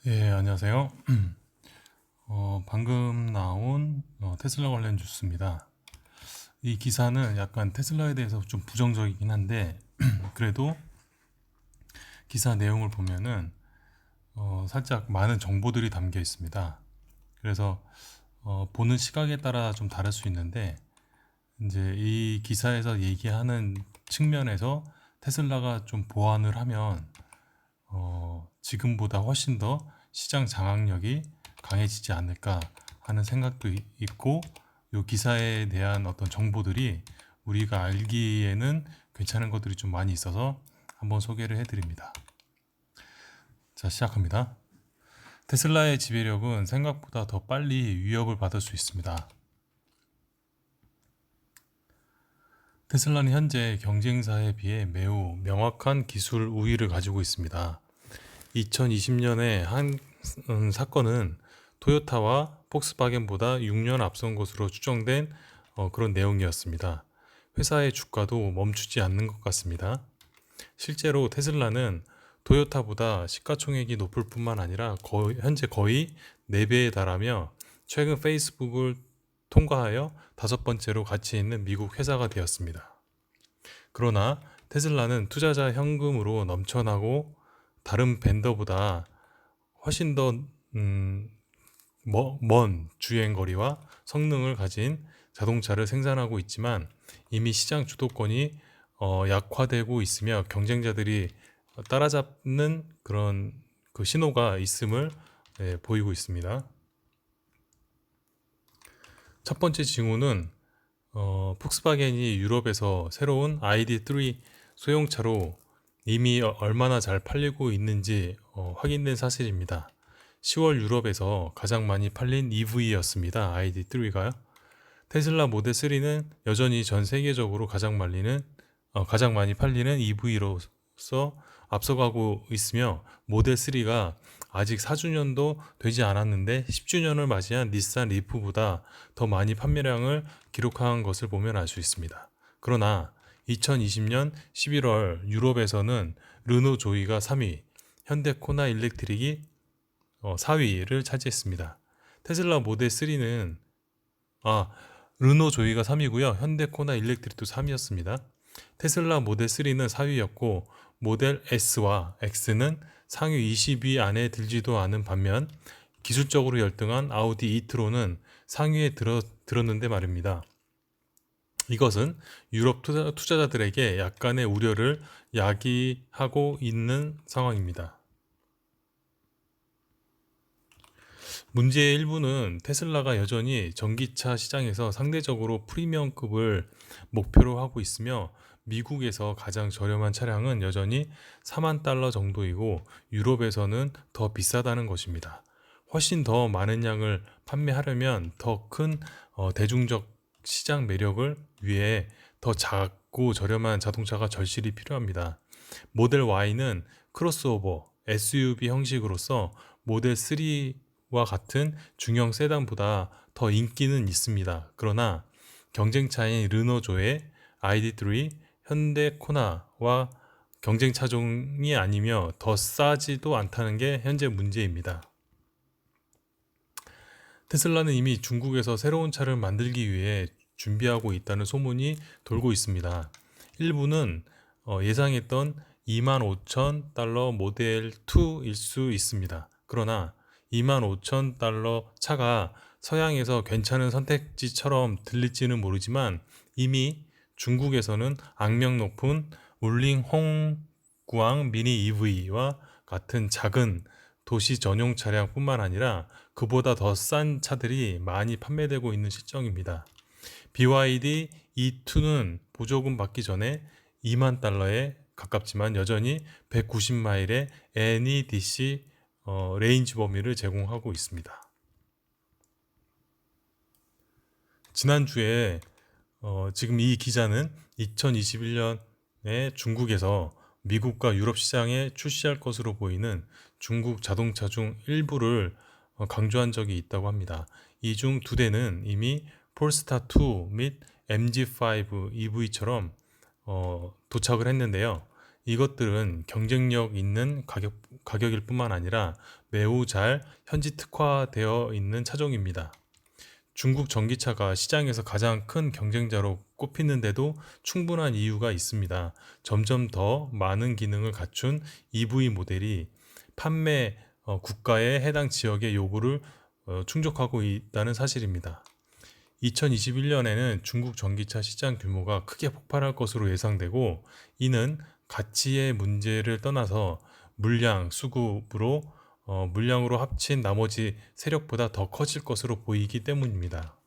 예, 안녕하세요. 방금 나온 테슬라 관련 뉴스입니다. 이 기사는 약간 테슬라에 대해서 좀 부정적이긴 한데, 그래도 기사 내용을 보면은 살짝 많은 정보들이 담겨 있습니다. 그래서 보는 시각에 따라 좀 다를 수 있는데, 이제 이 기사에서 얘기하는 측면에서 테슬라가 좀 보완을 하면 지금보다 훨씬 더 시장 장악력이 강해지지 않을까 하는 생각도 있고, 이 기사에 대한 어떤 정보들이 우리가 알기에는 괜찮은 것들이 좀 많이 있어서 한번 소개를 해드립니다. 자, 시작합니다. 테슬라의 지배력은 생각보다 더 빨리 위협을 받을 수 있습니다. 테슬라는 현재 경쟁사에 비해 매우 명확한 기술 우위를 가지고 있습니다. 2020년에 한 사건은 토요타와 폭스바겐보다 6년 앞선 것으로 추정된 그런 내용이었습니다. 회사의 주가도 멈추지 않는 것 같습니다. 실제로 테슬라는 토요타보다 시가총액이 높을 뿐만 아니라 현재 거의 4배에 달하며 최근 페이스북을 통과하여 5번째로 가치 있는 미국 회사가 되었습니다. 그러나 테슬라는 투자자 현금으로 넘쳐나고 다른 벤더보다 훨씬 더 먼 주행거리와 성능을 가진 자동차를 생산하고 있지만 이미 시장 주도권이 약화되고 있으며 경쟁자들이 따라잡는 그런 그 신호가 있음을 보이고 있습니다. 첫 번째 징후는 폭스바겐이 유럽에서 새로운 ID3 소형차로 이미 얼마나 잘 팔리고 있는지 확인된 사실입니다. 10월 유럽에서 가장 많이 팔린 EV였습니다. ID3가요. 테슬라 모델 3는 여전히 전 세계적으로 가장 많이 팔리는 EV로서 앞서가고 있으며 모델 3가 아직 4주년도 되지 않았는데 10주년을 맞이한 닛산 리프보다 더 많이 판매량을 기록한 것을 보면 알 수 있습니다. 그러나 2020년 11월 유럽에서는 르노 조이가 3위, 현대 코나 일렉트릭이 4위를 차지했습니다. 테슬라 모델 3는 르노 조이가 3위고요. 현대 코나 일렉트릭도 3위였습니다. 테슬라 모델 3는 4위였고 모델 S와 X는 상위 20위 안에 들지도 않은 반면 기술적으로 열등한 아우디 이트로는 상위에 들었는데 말입니다. 이것은 유럽 투자자들에게 약간의 우려를 야기하고 있는 상황입니다. 문제의 일부는 테슬라가 여전히 전기차 시장에서 상대적으로 프리미엄급을 목표로 하고 있으며 미국에서 가장 저렴한 차량은 여전히 4만 달러 정도이고 유럽에서는 더 비싸다는 것입니다. 훨씬 더 많은 양을 판매하려면 더 큰 대중적 시장 매력을 위해 더 작고 저렴한 자동차가 절실히 필요합니다. 모델 Y는 크로스오버, SUV 형식으로서 모델 3와 같은 중형 세단보다 더 인기는 있습니다. 그러나 경쟁차인 르노조의 ID3, 현대 코나와 경쟁 차종이 아니며 더 싸지도 않다는 게 현재 문제입니다. 테슬라는 이미 중국에서 새로운 차를 만들기 위해 준비하고 있다는 소문이 돌고 있습니다. 일부는 예상했던 25,000달러 모델 2일 수 있습니다. 그러나 25,000달러 차가 서양에서 괜찮은 선택지처럼 들릴지는 모르지만 이미 중국에서는 악명 높은 울링 홍구앙 미니 EV와 같은 작은 도시 전용 차량뿐만 아니라 그보다 더 싼 차들이 많이 판매되고 있는 실정입니다. BYD E2는 보조금 받기 전에 2만 달러에 가깝지만 여전히 190마일의 NEDC 레인지 범위를 제공하고 있습니다. 지난주에 지금 이 기자는 2021년에 중국에서 미국과 유럽 시장에 출시할 것으로 보이는 중국 자동차 중 일부를 강조한 적이 있다고 합니다. 이 중 2대는 이미 폴스타2 및 MG5 EV처럼 도착을 했는데요. 이것들은 경쟁력 있는 가격일 뿐만 아니라 매우 잘 현지 특화되어 있는 차종입니다. 중국 전기차가 시장에서 가장 큰 경쟁자로 꼽히는데도 충분한 이유가 있습니다. 점점 더 많은 기능을 갖춘 EV 모델이 판매 국가의 해당 지역의 요구를 충족하고 있다는 사실입니다. 2021년에는 중국 전기차 시장 규모가 크게 폭발할 것으로 예상되고, 이는 가치의 문제를 떠나서 물량으로 합친 나머지 세력보다 더 커질 것으로 보이기 때문입니다.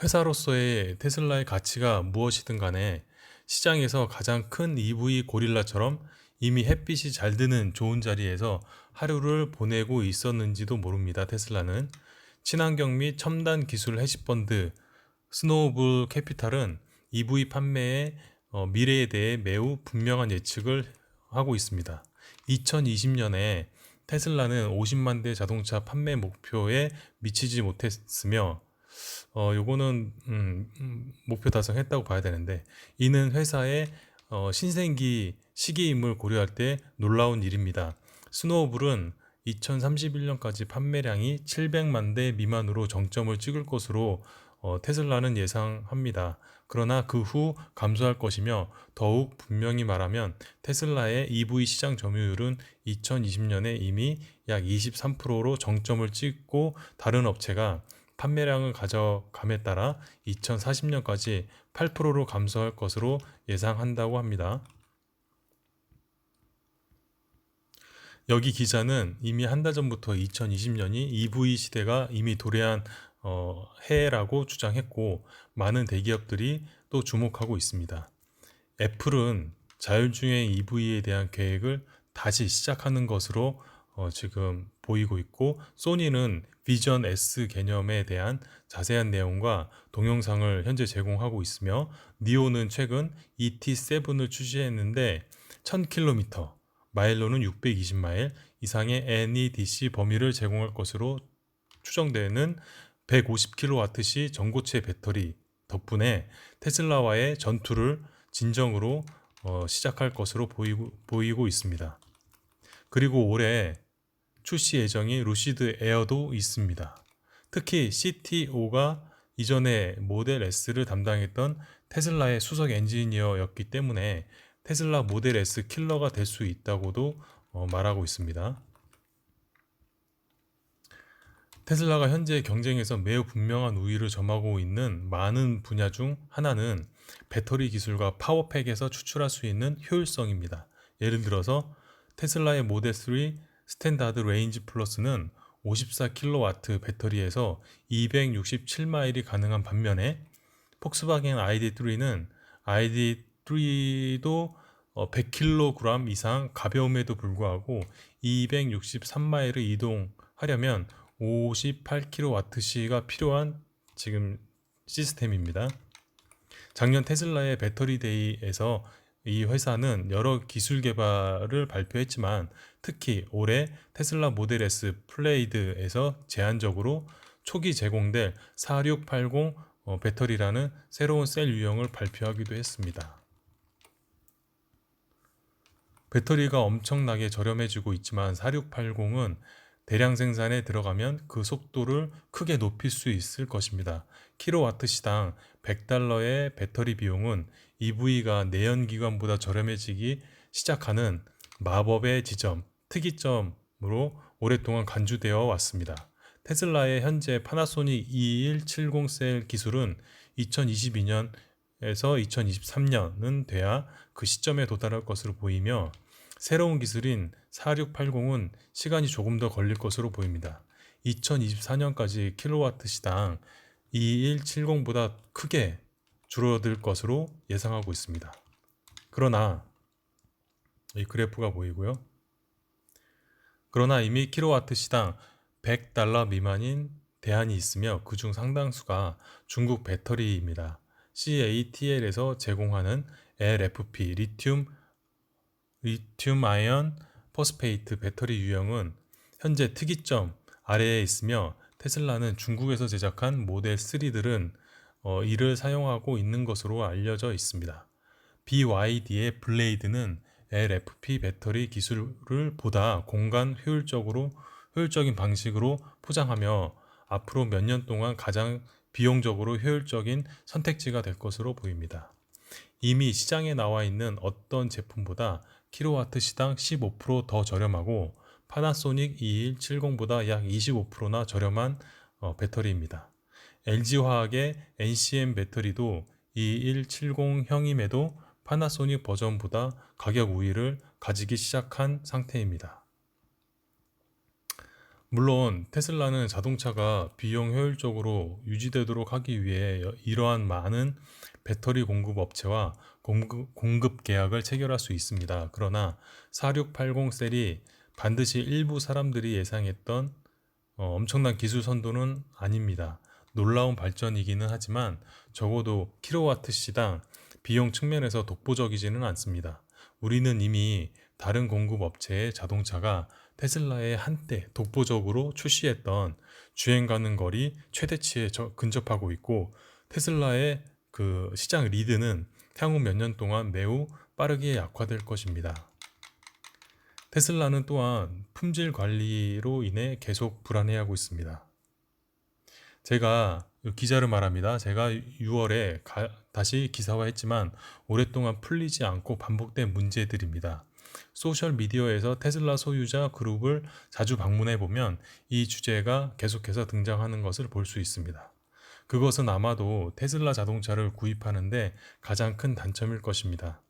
회사로서의 테슬라의 가치가 무엇이든 간에 시장에서 가장 큰 EV 고릴라처럼 이미 햇빛이 잘 드는 좋은 자리에서 하루를 보내고 있었는지도 모릅니다. 테슬라는 친환경 및 첨단 기술 헤지펀드 스노우볼 캐피탈은 EV 판매의 미래에 대해 매우 분명한 예측을 하고 있습니다. 2020년에 테슬라는 50만 대 자동차 판매 목표에 미치지 못했으며, 요거는 목표 달성했다고 봐야 되는데, 이는 회사의 신생기 시기임을 고려할 때 놀라운 일입니다. 스노우볼은 2031년까지 판매량이 700만 대 미만으로 정점을 찍을 것으로 테슬라는 예상합니다. 그러나 그 후 감소할 것이며, 더욱 분명히 말하면 테슬라의 EV 시장 점유율은 2020년에 이미 약 23%로 정점을 찍고, 다른 업체가 판매량을 가져감에 따라 2040년까지 8%로 감소할 것으로 예상한다고 합니다. 여기 기자는 이미 한 달 전부터 2020년이 EV 시대가 이미 도래한 해라고 주장했고, 많은 대기업들이 또 주목하고 있습니다. 애플은 자율주행 EV에 대한 계획을 다시 시작하는 것으로 지금 보이고 있고, 소니는 비전 S 개념에 대한 자세한 내용과 동영상을 현재 제공하고 있으며, 니오는 최근 ET7을 출시했는데 1000km, 마일로는 620마일 이상의 NEDC 범위를 제공할 것으로 추정되는 150kWh 전고체 배터리 덕분에 테슬라와의 전투를 진정으로 시작할 것으로 보이고 있습니다. 그리고 올해 출시 예정인 루시드 에어도 있습니다. 특히 CTO가 이전에 모델 S를 담당했던 테슬라의 수석 엔지니어였기 때문에 테슬라 모델 S 킬러가 될 수 있다고도 말하고 있습니다. 테슬라가 현재 경쟁에서 매우 분명한 우위를 점하고 있는 많은 분야 중 하나는 배터리 기술과 파워팩에서 추출할 수 있는 효율성입니다. 예를 들어서 테슬라의 모델 3 스탠다드 레인지 플러스는 54kW 배터리에서 267마일이 가능한 반면에, 폭스바겐 ID3는 ID3도 100kg 이상 가벼움에도 불구하고 263마일을 이동하려면 58kWh가 필요한 지금 시스템입니다. 작년 테슬라의 배터리 데이에서 이 회사는 여러 기술 개발을 발표했지만, 특히 올해 테슬라 모델 S 플레이드에서 제한적으로 초기 제공될 4680 배터리라는 새로운 셀 유형을 발표하기도 했습니다. 배터리가 엄청나게 저렴해지고 있지만 4680은 대량 생산에 들어가면 그 속도를 크게 높일 수 있을 것입니다. 킬로와트 시당 $100의 배터리 비용은 EV가 내연기관보다 저렴해지기 시작하는 마법의 지점, 특이점으로 오랫동안 간주되어 왔습니다. 테슬라의 현재 파나소닉 2170 셀 기술은 2022년에서 2023년은 돼야 그 시점에 도달할 것으로 보이며, 새로운 기술인 4680은 시간이 조금 더 걸릴 것으로 보입니다. 2024년까지 킬로와트 시당 2170보다 크게 줄어들 것으로 예상하고 있습니다. 그러나 이 그래프가 보이고요. 그러나 이미 킬로와트 시당 $100 미만인 대안이 있으며, 그중 상당수가 중국 배터리입니다. CATL에서 제공하는 LFP 리튬 아이언 포스페이트 배터리 유형은 현재 특이점 아래에 있으며, 테슬라는 중국에서 제작한 모델 3들은 이를 사용하고 있는 것으로 알려져 있습니다. BYD의 블레이드는 LFP 배터리 기술을 보다 공간 효율적인 방식으로 포장하며 앞으로 몇 년 동안 가장 비용적으로 효율적인 선택지가 될 것으로 보입니다. 이미 시장에 나와 있는 어떤 제품보다 킬로와트 시당 15%더 저렴하고 파나소닉 2170보다 약 25%나 저렴한 배터리입니다. LG화학의 NCM 배터리도 2170형임에도 파나소닉 버전보다 가격 우위를 가지기 시작한 상태입니다. 물론 테슬라는 자동차가 비용 효율적으로 유지되도록 하기 위해 이러한 많은 배터리 공급 업체와 공급 계약을 체결할 수 있습니다. 그러나 4680 셀이 반드시 일부 사람들이 예상했던 엄청난 기술 선도는 아닙니다. 놀라운 발전이기는 하지만 적어도 킬로와트 시당 비용 측면에서 독보적이지는 않습니다. 우리는 이미 다른 공급 업체의 자동차가 테슬라에 한때 독보적으로 출시했던 주행 가능 거리 최대치에 근접하고 있고, 테슬라의 그 시장 리드는 향후 몇 년 동안 매우 빠르게 약화될 것입니다. 테슬라는 또한 품질 관리로 인해 계속 불안해하고 있습니다. 제가 기자를 말합니다. 제가 6월에 다시 기사화했지만 오랫동안 풀리지 않고 반복된 문제들입니다. 소셜미디어에서 테슬라 소유자 그룹을 자주 방문해 보면 이 주제가 계속해서 등장하는 것을 볼 수 있습니다. 그것은 아마도 테슬라 자동차를 구입하는데 가장 큰 단점일 것입니다.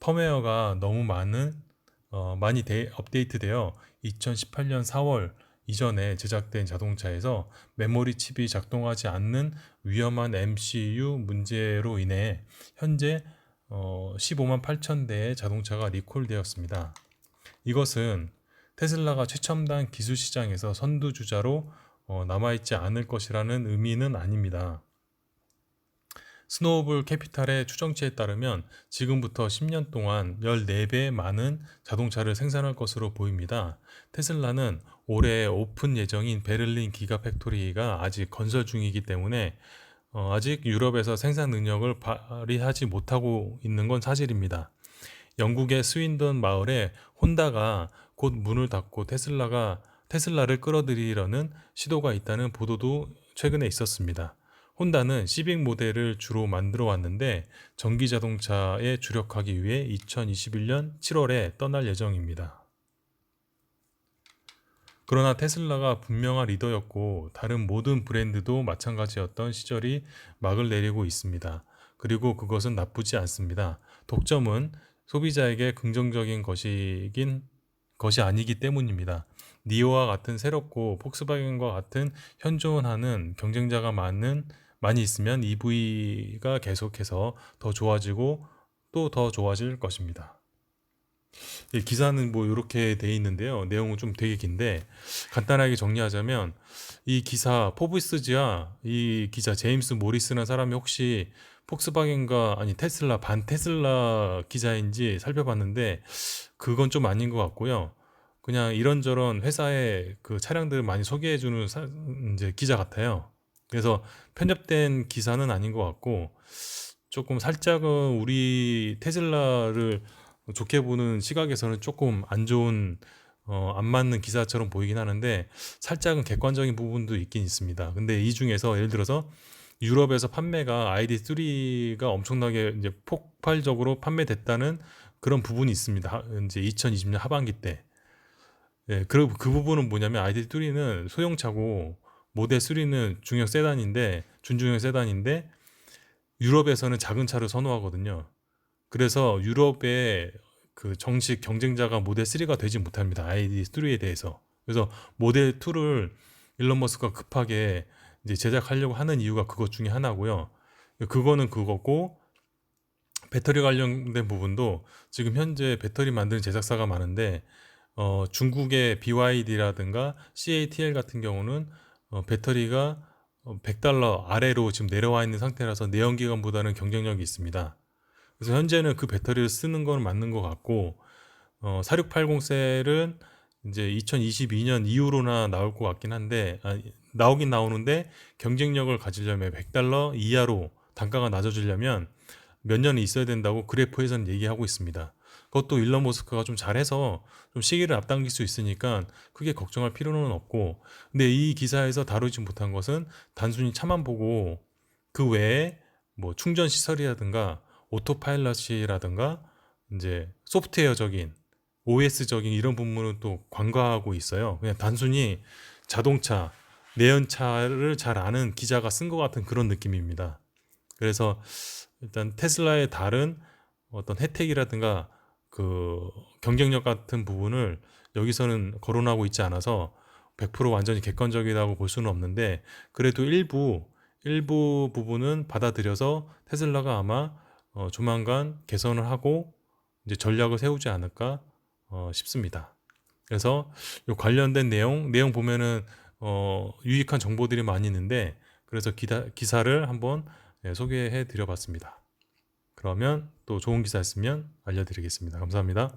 펌웨어가 너무 많이 업데이트되어 2018년 4월 이전에 제작된 자동차에서 메모리 칩이 작동하지 않는 위험한 MCU 문제로 인해 현재 15만 8천 대의 자동차가 리콜되었습니다. 이것은 테슬라가 최첨단 기술 시장에서 선두주자로 남아있지 않을 것이라는 의미는 아닙니다. 스노우볼 캐피탈의 추정치에 따르면 지금부터 10년 동안 14배 많은 자동차를 생산할 것으로 보입니다. 테슬라는 올해 오픈 예정인 베를린 기가팩토리가 아직 건설 중이기 때문에 아직 유럽에서 생산 능력을 발휘하지 못하고 있는 건 사실입니다. 영국의 스윈던 마을에 혼다가 곧 문을 닫고 테슬라를 끌어들이려는 시도가 있다는 보도도 최근에 있었습니다. 혼다는 시빅 모델을 주로 만들어 왔는데 전기 자동차에 주력하기 위해 2021년 7월에 떠날 예정입니다. 그러나 테슬라가 분명한 리더였고 다른 모든 브랜드도 마찬가지였던 시절이 막을 내리고 있습니다. 그리고 그것은 나쁘지 않습니다. 독점은 소비자에게 긍정적인 것이 아니기 때문입니다. 니오와 같은 새롭고 폭스바겐과 같은 현존하는 경쟁자가 많이 있으면 EV가 계속해서 더 좋아지고 또 더 좋아질 것입니다. 기사는 뭐 이렇게 돼 있는데요. 내용은 좀 되게 긴데 간단하게 정리하자면 이 기사 포브스지와 이 기자 제임스 모리스라는 사람이 혹시 폭스바겐과 테슬라 반 테슬라 기자인지 살펴봤는데 그건 좀 아닌 것 같고요. 그냥 이런저런 회사의 그 차량들을 많이 소개해주는 이제 기자 같아요. 그래서 편협된 기사는 아닌 것 같고 조금 살짝은 우리 테슬라를 좋게 보는 시각에서는 조금 안 좋은 안 맞는 기사처럼 보이긴 하는데 살짝은 객관적인 부분도 있긴 있습니다. 근데 이 중에서 예를 들어서 유럽에서 판매가 ID3가 엄청나게 이제 폭발적으로 판매됐다는 그런 부분이 있습니다. 이제 2020년 하반기 때. 예, 그 부분은 뭐냐면 ID3는 소형차고 모델 3는 준중형 세단인데 유럽에서는 작은 차를 선호하거든요. 그래서 유럽의 그 정식 경쟁자가 모델 3가 되지 못합니다. ID3에 대해서. 그래서 모델 2를 일론 머스크가 급하게 이제 제작하려고 하는 이유가 그것 중에 하나고요. 그거는 그거고 배터리 관련된 부분도 지금 현재 배터리 만드는 제작사가 많은데 중국의 BYD라든가 CATL 같은 경우는 배터리가 $100 아래로 지금 내려와 있는 상태라서 내연기관보다는 경쟁력이 있습니다. 그래서 현재는 그 배터리를 쓰는 건 맞는 것 같고 4680 셀은 이제 2022년 이후로나 나올 것 같긴 한데 나오긴 나오는데 경쟁력을 가지려면 $100 이하로 단가가 낮아지려면 몇 년은 있어야 된다고 그래프에서는 얘기하고 있습니다. 그것도 일론 머스크가 좀 잘해서 좀 시기를 앞당길 수 있으니까 크게 걱정할 필요는 없고, 근데 이 기사에서 다루지 못한 것은 단순히 차만 보고 그 외에 뭐 충전 시설이라든가 오토파일럿이라든가 이제 소프트웨어적인 OS적인 이런 부분은 또 관과하고 있어요. 그냥 단순히 자동차, 내연차를 잘 아는 기자가 쓴 것 같은 그런 느낌입니다. 그래서 일단 테슬라의 다른 어떤 혜택이라든가 그 경쟁력 같은 부분을 여기서는 거론하고 있지 않아서 100% 완전히 객관적이라고 볼 수는 없는데, 그래도 일부 부분은 받아들여서 테슬라가 아마 조만간 개선을 하고 이제 전략을 세우지 않을까 싶습니다. 그래서 요 관련된 내용 보면은 유익한 정보들이 많이 있는데, 그래서 기사를 한번 소개해 드려 봤습니다. 그러면 또 좋은 기사 있으면 알려드리겠습니다. 감사합니다.